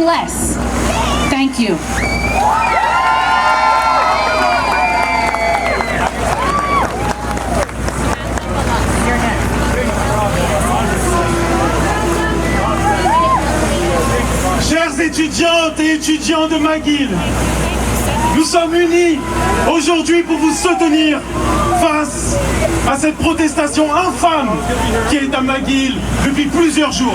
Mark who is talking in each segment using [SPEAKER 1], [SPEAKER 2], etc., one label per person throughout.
[SPEAKER 1] bless. Thank you.
[SPEAKER 2] Chers étudiantes et étudiants de McGill, nous sommes unis aujourd'hui pour vous soutenir face à cette protestation infâme qui est à McGill depuis plusieurs jours.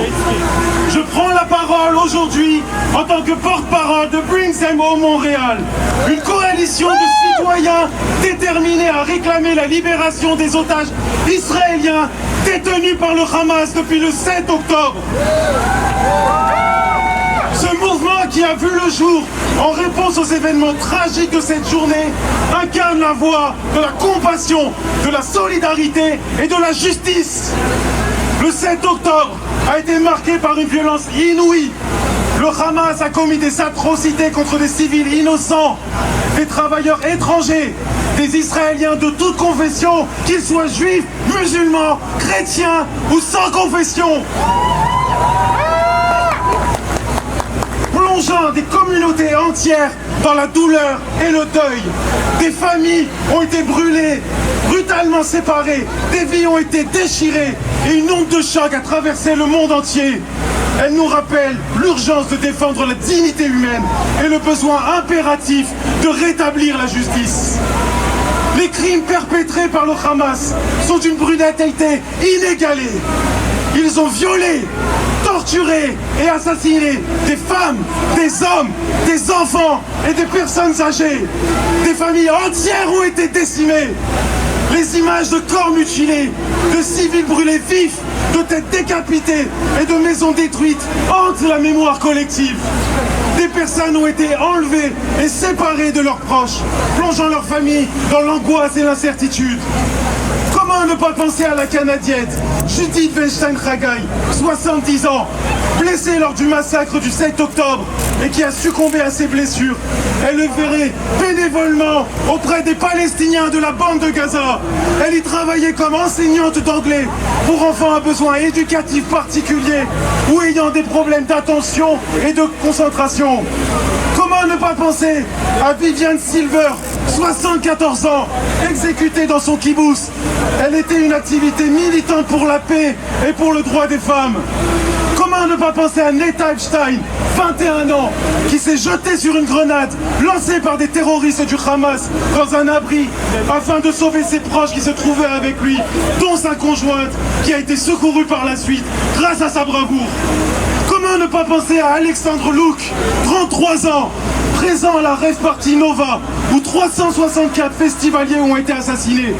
[SPEAKER 2] Je prends la parole aujourd'hui en tant que porte-parole de Bring Them Home Montréal, une coalition de citoyens déterminés à réclamer la libération des otages israéliens détenus par le Hamas depuis le 7 octobre. Ce mouvement qui a vu le jour en réponse aux événements tragiques de cette journée incarne la voix de la compassion, de la solidarité et de la justice. Le 7 octobre a été marqué par une violence inouïe. Le Hamas a commis des atrocités contre des civils innocents, des travailleurs étrangers, des Israéliens de toute confession, qu'ils soient juifs, musulmans, chrétiens ou sans confession. Plongeant des communautés entières dans la douleur et le deuil. Des familles ont été brûlées, brutalement séparées, des vies ont été déchirées et une onde de choc a traversé le monde entier. Elle nous rappelle l'urgence de défendre la dignité humaine et le besoin impératif de rétablir la justice. Les crimes perpétrés par le Hamas sont d'une brutalité inégalée. Ils ont violé, torturé et assassiné des femmes, des hommes, des enfants et des personnes âgées. Des familles entières ont été décimées. Les images de corps mutilés, de civils brûlés vifs, de têtes décapitées et de maisons détruites hantent la mémoire collective. Des personnes ont été enlevées et séparées de leurs proches, plongeant leur famille dans l'angoisse et l'incertitude. Comment ne pas penser à la Canadienne Judith Weinstein-Haggai, 70 ans, blessée lors du massacre du 7 octobre et qui a succombé à ses blessures. Elle œuvrait bénévolement auprès des Palestiniens de la bande de Gaza. Elle y travaillait comme enseignante d'anglais pour enfants à besoins éducatifs particuliers ou ayant des problèmes d'attention et de concentration. Comment ne pas penser à Viviane Silver, 74 ans, exécutée dans son kibbutz. Elle était une activité militante pour la paix et pour le droit des femmes. Comment ne pas penser à Neta Epstein, 21 ans, qui s'est jeté sur une grenade lancée par des terroristes du Hamas dans un abri afin de sauver ses proches qui se trouvaient avec lui, dont sa conjointe qui a été secourue par la suite grâce à sa bravoure. Comment ne pas penser à Alexandre Luke, 33 ans, présent à la Rave Party Nova, où 364 festivaliers ont été assassinés.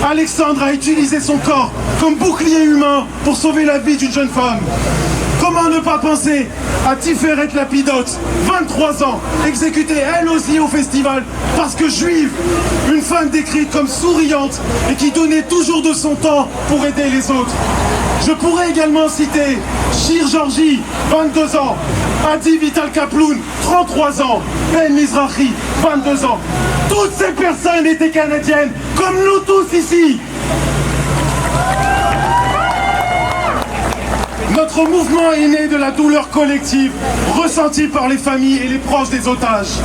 [SPEAKER 2] Alexandre a utilisé son corps comme bouclier humain pour sauver la vie d'une jeune femme. Comment ne pas penser à Tiferet Lapidot, 23 ans, exécutée elle aussi au festival parce que juive, une femme décrite comme souriante et qui donnait toujours de son temps pour aider les autres. Je pourrais également citer Shir Georgi, 22 ans, Adi Vital Kaploun, 33 ans, Ben Mizrahi, 22 ans. Toutes ces personnes étaient canadiennes, comme nous tous ici. Notre mouvement est né de la douleur collective ressentie par les familles et les proches des otages.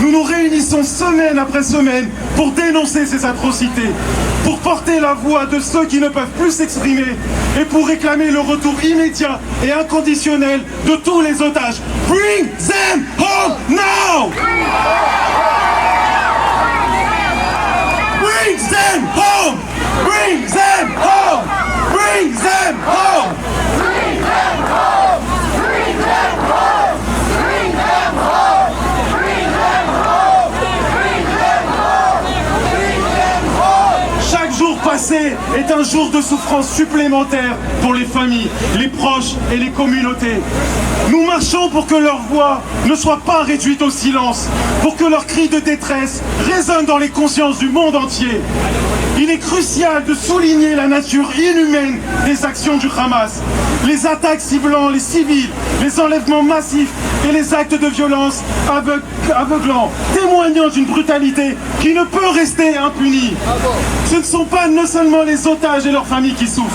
[SPEAKER 2] Nous nous réunissons semaine après semaine pour dénoncer ces atrocités, pour porter la voix de ceux qui ne peuvent plus s'exprimer et pour réclamer le retour immédiat et inconditionnel de tous les otages. Bring them home now! Bring them home! Bring them home! Bring them home!
[SPEAKER 3] Bring them home! Bring them home! Bring them home! Bring them home! Bring them home! Bring them home!
[SPEAKER 2] Chaque jour passé est un jour de souffrance supplémentaire pour les familles, les proches et les communautés. Nous marchons pour que leur voix ne soit pas réduite au silence, pour que leurs cris de détresse résonnent dans les consciences du monde entier. Il est crucial de souligner la nature inhumaine des actions du Hamas. Les attaques ciblant les civils, les enlèvements massifs et les actes de violence aveuglants, témoignant d'une brutalité qui ne peut rester impunie. Ce ne sont pas seulement les otages et leurs familles qui souffrent.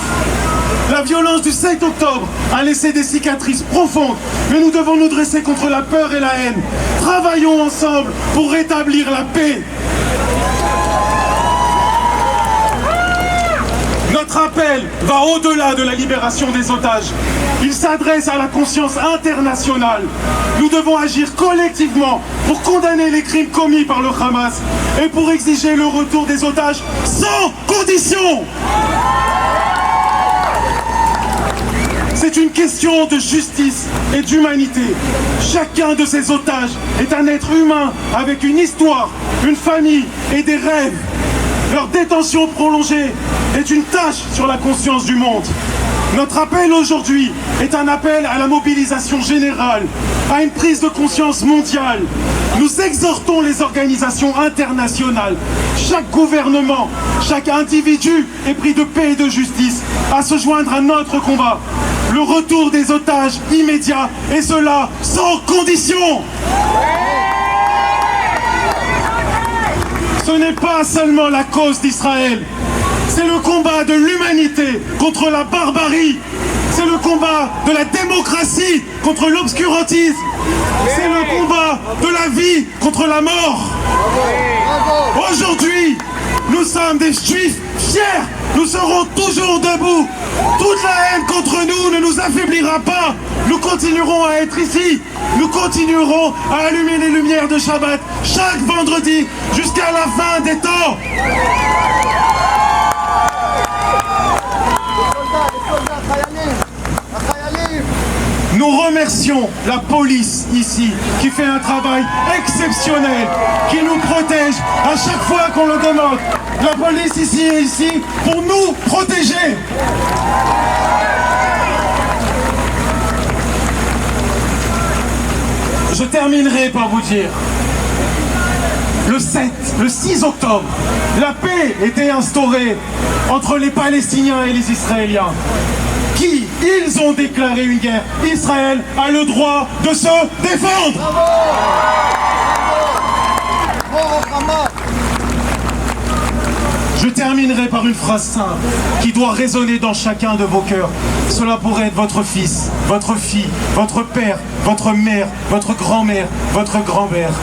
[SPEAKER 2] La violence du 7 octobre a laissé des cicatrices profondes, mais nous devons nous dresser contre la peur et la haine. Travaillons ensemble pour rétablir la paix. Notre appel va au-delà de la libération des otages. Il s'adresse à la conscience internationale. Nous devons agir collectivement pour condamner les crimes commis par le Hamas et pour exiger le retour des otages sans condition. C'est une question de justice et d'humanité. Chacun de ces otages est un être humain avec une histoire, une famille et des rêves. Leur détention prolongée est une tache sur la conscience du monde. Notre appel aujourd'hui est un appel à la mobilisation générale, à une prise de conscience mondiale. Nous exhortons les organisations internationales, chaque gouvernement, chaque individu épris de paix et de justice à se joindre à notre combat. Le retour des otages immédiat et cela sans condition. Ce n'est pas seulement la cause d'Israël, c'est le combat de l'humanité contre la barbarie, c'est le combat de la démocratie contre l'obscurantisme, c'est le combat de la vie contre la mort. Aujourd'hui, nous sommes des Juifs fiers, nous serons toujours debout. Toute la haine contre nous ne nous affaiblira pas. Nous continuerons à être ici. Nous continuerons à allumer les lumières de Shabbat chaque vendredi jusqu'à la fin des temps. Nous remercions la police ici qui fait un travail exceptionnel, qui nous protège à chaque fois qu'on le demande. La police ici est ici pour nous protéger. Je terminerai par vous dire, le 6 octobre, la paix était instaurée entre les Palestiniens et les Israéliens. Ils ont déclaré une guerre. Israël a le droit de se défendre. Je terminerai par une phrase simple qui doit résonner dans chacun de vos cœurs. Cela pourrait être votre fils, votre fille, votre père, votre mère, votre grand-mère, votre grand-père.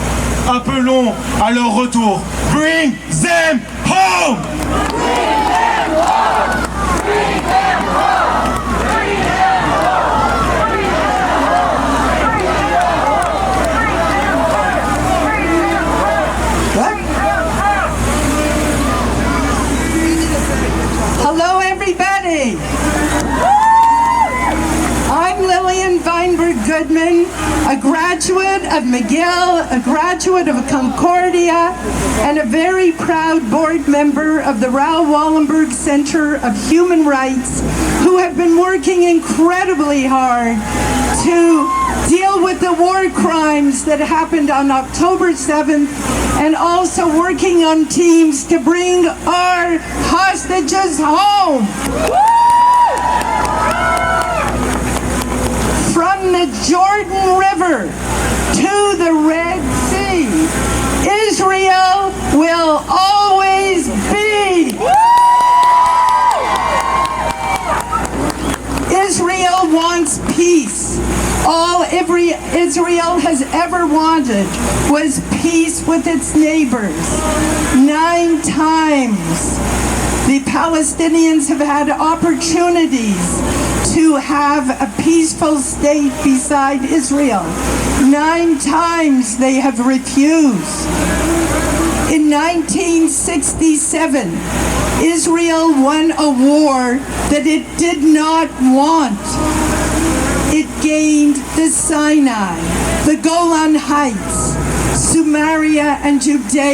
[SPEAKER 2] Appelons à leur retour. Bring them home! Bring them home! Bring them home!
[SPEAKER 4] Hello, everybody. I'm Lillian Weinberg Goodman, a graduate of McGill, a graduate of Concordia, and a very proud board member of the Raoul Wallenberg Center of Human Rights, who have been working incredibly hard to deal with the war crimes that happened on October 7th, and also working on teams to bring our hostages home. From the Jordan River to the Red Sea, Israel will always be. Israel wants peace. All Israel has ever wanted was peace with its neighbors. 9 times the Palestinians have had opportunities to have a peaceful state beside Israel. 9 times they have refused. In 1967, Israel won a war that it did not want. It gained the Sinai, the Golan Heights, Samaria, and Judea.